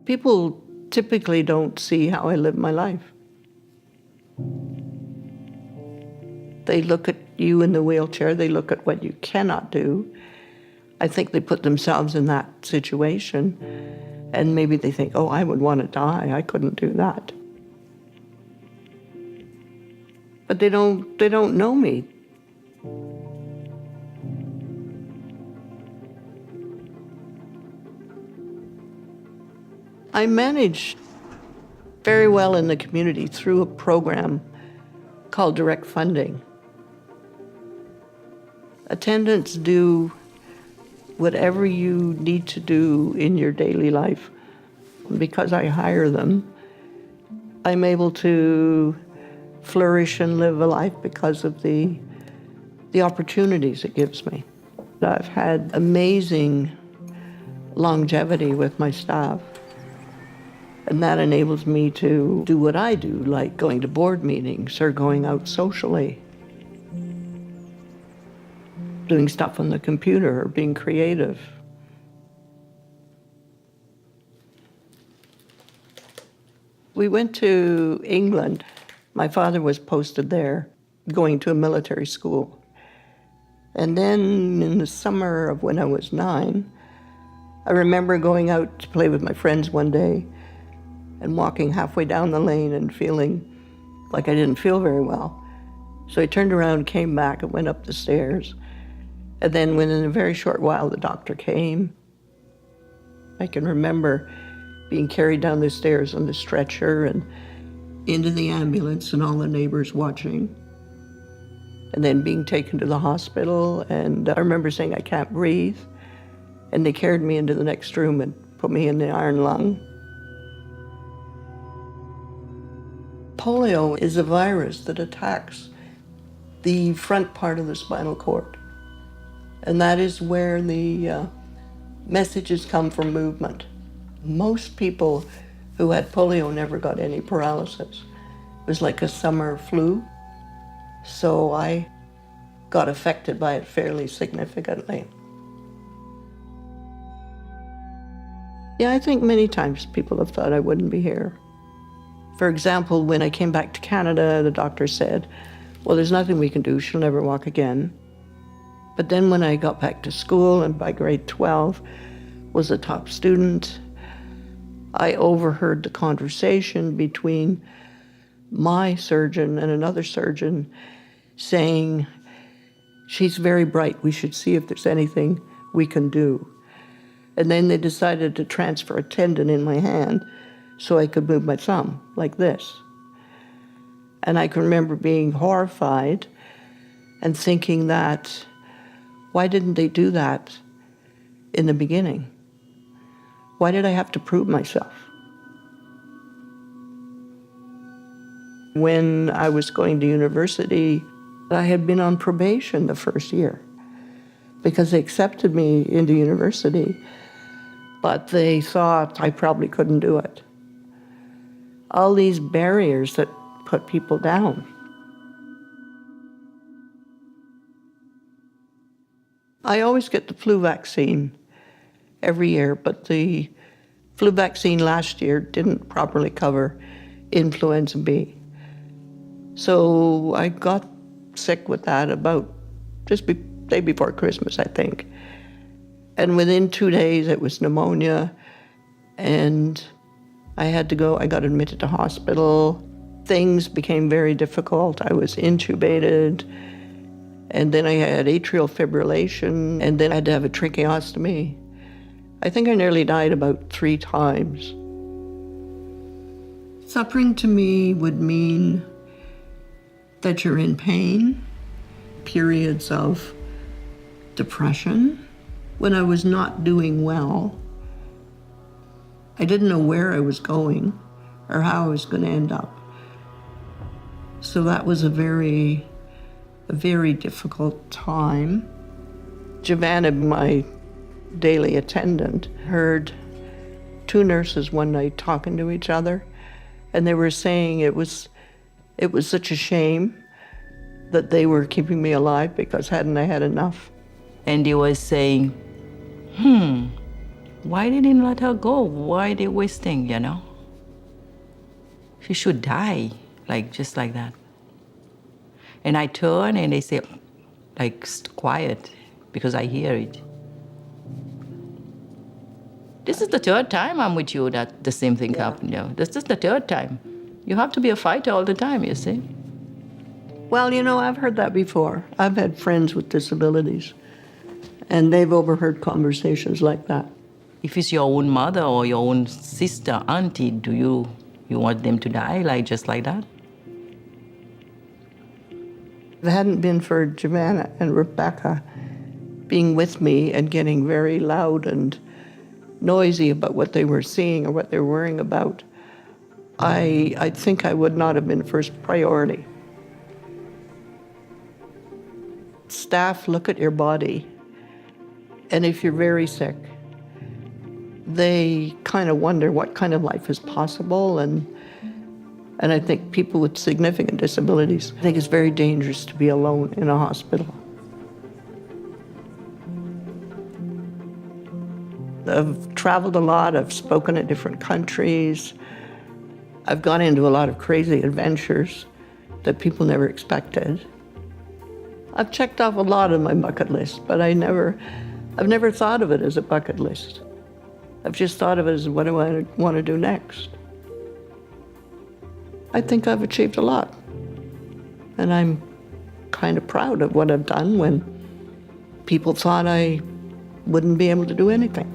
People typically don't see how I live my life. They look at you in the wheelchair, they look at what you cannot do. I think they put themselves in that situation, and maybe they think, oh, I would want to die, I couldn't do that. But they don't know me. I manage very well in the community through a program called direct funding. Attendants do whatever you need to do in your daily life. Because I hire them, I'm able to flourish and live a life because of the opportunities it gives me. I've had amazing longevity with my staff, and that enables me to do what I do, like going to board meetings or going out socially, doing stuff on the computer or being creative. We went to England. My father was posted there, going to a military school. And then in the summer of when I was 9, I remember going out to play with my friends one day and walking halfway down the lane and feeling like I didn't feel very well. So I turned around, came back, and went up the stairs. And then within a very short while, the doctor came. I can remember being carried down the stairs on the stretcher and into the ambulance and all the neighbors watching. And then being taken to the hospital. And I remember saying, I can't breathe. And they carried me into the next room and put me in the iron lung. Polio is a virus that attacks the front part of the spinal cord. And that is where the messages come from movement. Most people who had polio never got any paralysis. It was like a summer flu. So I got affected by it fairly significantly. Yeah, I think many times people have thought I wouldn't be here. For example, when I came back to Canada, the doctor said, well, there's nothing we can do, she'll never walk again. But then when I got back to school, and by grade 12 was a top student, I overheard the conversation between my surgeon and another surgeon saying, she's very bright, we should see if there's anything we can do. And then they decided to transfer a tendon in my hand so I could move my thumb like this. And I can remember being horrified and thinking that, why didn't they do that in the beginning? Why did I have to prove myself? When I was going to university, I had been on probation the first year because they accepted me into university, but they thought I probably couldn't do it. All these barriers that put people down. I always get the flu vaccine every year, but the flu vaccine last year didn't properly cover influenza B. So I got sick with that about day before Christmas, I think. And within 2 days, it was pneumonia, and I got admitted to hospital. Things became very difficult. I was intubated, and then I had atrial fibrillation, and then I had to have a tracheostomy. I think I nearly died about 3 times. Suffering to me would mean that you're in pain, periods of depression. When I was not doing well, I didn't know where I was going or how I was going to end up. So that was a very difficult time. Giovanna, my daily attendant, heard 2 nurses one night talking to each other, and they were saying it was such a shame that they were keeping me alive because hadn't I had enough? And he was saying, Why they didn't let her go? Why they wasting, you know? She should die, like just like that. And I turn and they say, like, quiet, because I hear it. This is the third time I'm with you that the same thing happened. You know? This is the third time. You have to be a fighter all the time, you see. Well, I've heard that before. I've had friends with disabilities, and they've overheard conversations like that. If it's your own mother or your own sister, auntie, do you want them to die, like just like that? If it hadn't been for Giovanna and Rebecca being with me and getting very loud and noisy about what they were seeing or what they were worrying about, I think I would not have been first priority. Staff look at your body, and if you're very sick, they kind of wonder what kind of life is possible, and I think people with significant disabilities, I think it's very dangerous to be alone in a hospital. I've traveled a lot, I've spoken at different countries, I've gone into a lot of crazy adventures that people never expected. I've checked off a lot on my bucket list, but I've never thought of it as a bucket list. I've just thought of it as what do I want to do next. I think I've achieved a lot. And I'm kind of proud of what I've done when people thought I wouldn't be able to do anything.